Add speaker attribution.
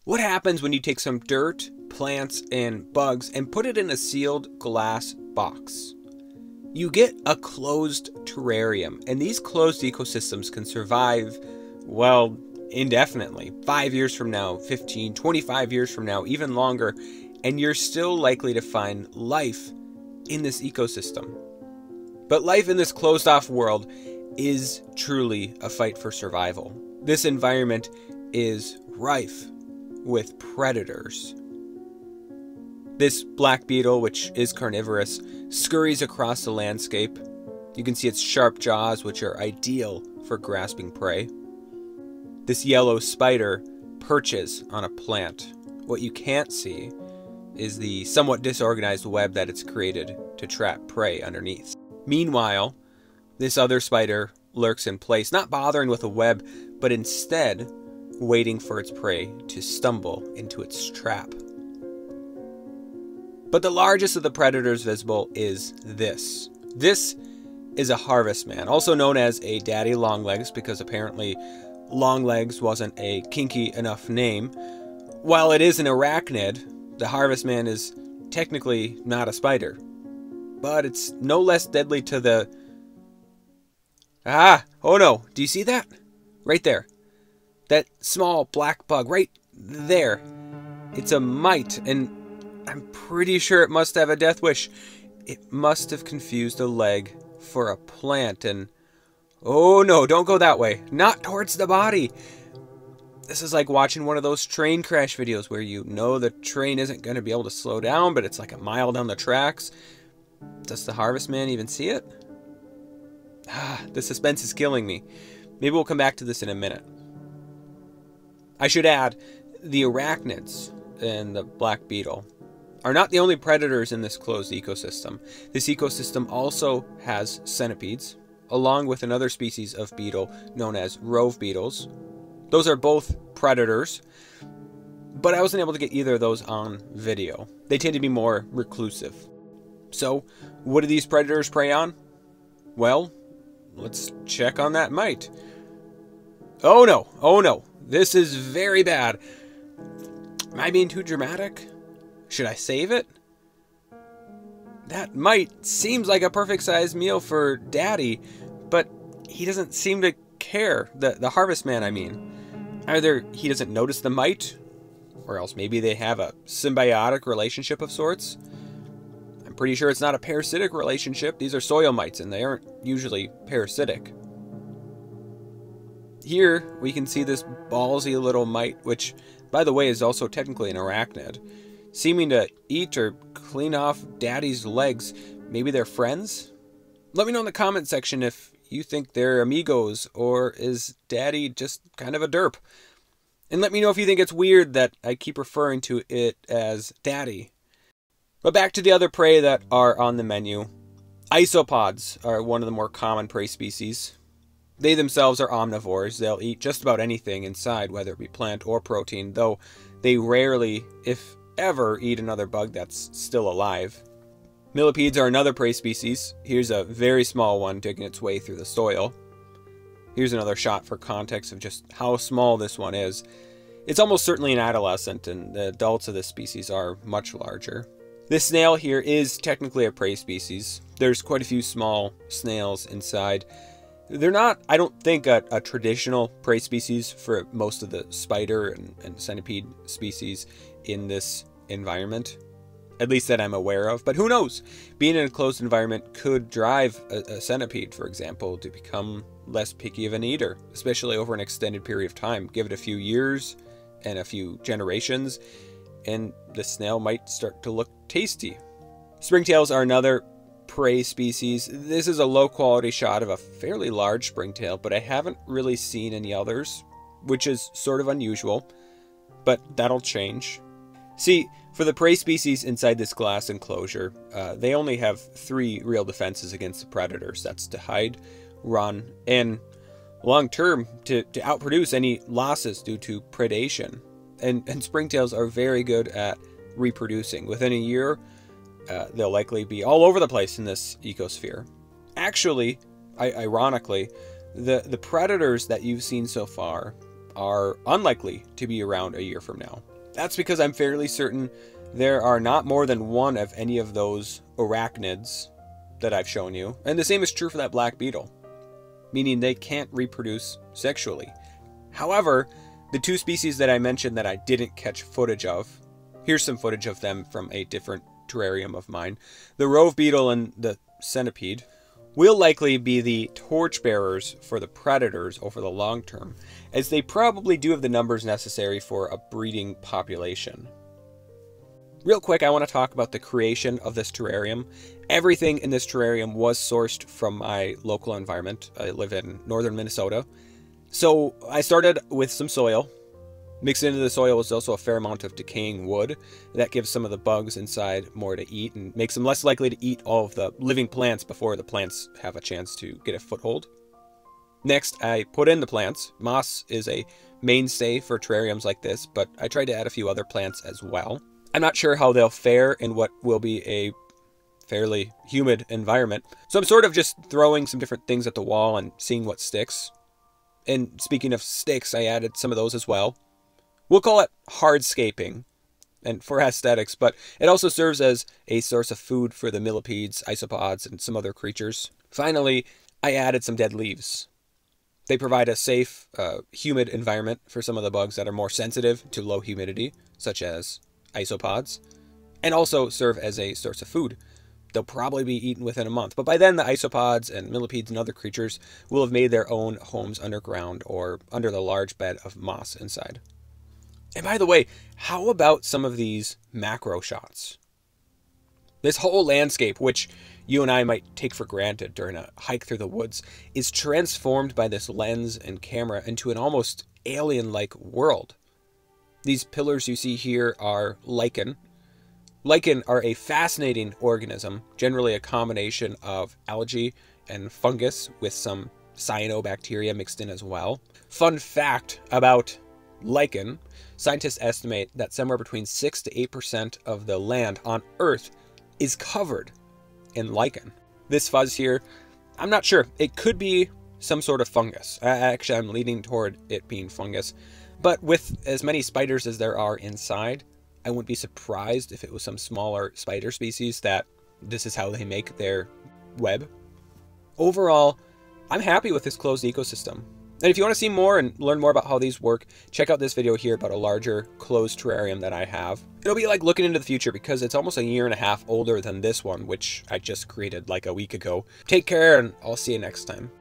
Speaker 1: What happens when you take some dirt, plants, and bugs and put it in a sealed glass box? You get a closed terrarium, and these closed ecosystems can survive, well, indefinitely. 5 years from now, 15, 25 years from now, even longer, and you're still likely to find life in this ecosystem. But life in this closed-off world is truly a fight for survival. This environment is rife with predators. This black beetle, which is carnivorous, scurries across the landscape. You can see its sharp jaws, which are ideal for grasping prey. This yellow spider perches on a plant. What you can't see is the somewhat disorganized web that it's created to trap prey underneath. Meanwhile, this other spider lurks in place, not bothering with a web, but instead waiting for its prey to stumble into its trap. But the largest of the predators visible is this. This is a harvest man, also known as a daddy longlegs, because apparently longlegs wasn't a kinky enough name. While it is an arachnid, the harvest man is technically not a spider. But it's no less deadly to the... Oh no, do you see that? Right there. That small black bug right there. It's a mite, and I'm pretty sure it must have a death wish. It must have confused a leg for a plant, and... Oh no, don't go that way. Not towards the body. This is like watching one of those train crash videos where you know the train isn't going to be able to slow down, but it's like a mile down the tracks. Does the harvest man even see it? The suspense is killing me. Maybe we'll come back to this in a minute. I should add, the arachnids and the black beetle are not the only predators in this closed ecosystem. This ecosystem also has centipedes, along with another species of beetle known as rove beetles. Those are both predators, but I wasn't able to get either of those on video. They tend to be more reclusive. So, what do these predators prey on? Well, let's check on that mite. Oh no, this is very bad. Am I being too dramatic? Should I save it? That mite seems like a perfect sized meal for Daddy, but he doesn't seem to care. The harvest man, I mean. Either he doesn't notice the mite, or else maybe they have a symbiotic relationship of sorts. I'm pretty sure it's not a parasitic relationship. These are soil mites, and they aren't usually parasitic. Here, we can see this ballsy little mite, which, by the way, is also technically an arachnid, seeming to eat or clean off Daddy's legs. Maybe they're friends? Let me know in the comment section if you think they're amigos, or is Daddy just kind of a derp? And let me know if you think it's weird that I keep referring to it as Daddy. But back to the other prey that are on the menu. Isopods are one of the more common prey species. They themselves are omnivores. They'll eat just about anything inside, whether it be plant or protein, though they rarely, if ever, eat another bug that's still alive. Millipedes are another prey species. Here's a very small one digging its way through the soil. Here's another shot for context of just how small this one is. It's almost certainly an adolescent, and the adults of this species are much larger. This snail here is technically a prey species. There's quite a few small snails inside. They're not, I don't think, a traditional prey species for most of the spider and centipede species in this environment. At least that I'm aware of, but who knows? Being in a closed environment could drive a centipede, for example, to become less picky of an eater, especially over an extended period of time. Give it a few years and a few generations, and the snail might start to look tasty. Springtails are another prey species. This is a low quality shot of a fairly large springtail, but I haven't really seen any others, which is sort of unusual, but that'll change. See, for the prey species inside this glass enclosure, they only have 3 real defenses against the predators. That's to hide, run, and long term to outproduce any losses due to predation. And springtails are very good at reproducing. Within a year, they'll likely be all over the place in this ecosphere. Actually, ironically, the predators that you've seen so far are unlikely to be around a year from now. That's because I'm fairly certain there are not more than one of any of those arachnids that I've shown you. And the same is true for that black beetle, meaning they can't reproduce sexually. However, the two species that I mentioned that I didn't catch footage of, here's some footage of them from a different terrarium of mine. The rove beetle and the centipede will likely be the torchbearers for the predators over the long term, as they probably do have the numbers necessary for a breeding population. Real quick, I want to talk about the creation of this terrarium. Everything in this terrarium was sourced from my local environment. I live in northern Minnesota. So I started with some soil. Mixed into the soil was also a fair amount of decaying wood. That gives some of the bugs inside more to eat and makes them less likely to eat all of the living plants before the plants have a chance to get a foothold. Next, I put in the plants. Moss is a mainstay for terrariums like this, but I tried to add a few other plants as well. I'm not sure how they'll fare in what will be a fairly humid environment, so I'm sort of just throwing some different things at the wall and seeing what sticks. And speaking of sticks, I added some of those as well. We'll call it hardscaping and for aesthetics, but it also serves as a source of food for the millipedes, isopods, and some other creatures. Finally, I added some dead leaves. They provide a safe, humid environment for some of the bugs that are more sensitive to low humidity, such as isopods, and also serve as a source of food. They'll probably be eaten within a month, but by then the isopods and millipedes and other creatures will have made their own homes underground or under the large bed of moss inside. And by the way, how about some of these macro shots? This whole landscape, which you and I might take for granted during a hike through the woods, is transformed by this lens and camera into an almost alien-like world. These pillars you see here are lichen. Lichen are a fascinating organism, generally a combination of algae and fungus with some cyanobacteria mixed in as well. Fun fact about lichen, scientists estimate that somewhere between 6 to 8% of the land on Earth is covered in lichen. This fuzz here, I'm not sure. It could be some sort of fungus. Actually, I'm leaning toward it being fungus. But with as many spiders as there are inside, I wouldn't be surprised if it was some smaller spider species that this is how they make their web. Overall, I'm happy with this closed ecosystem. And if you want to see more and learn more about how these work, check out this video here about a larger closed terrarium that I have. It'll be like looking into the future because it's almost a year and a half older than this one, which I just created like a week ago. Take care, and I'll see you next time.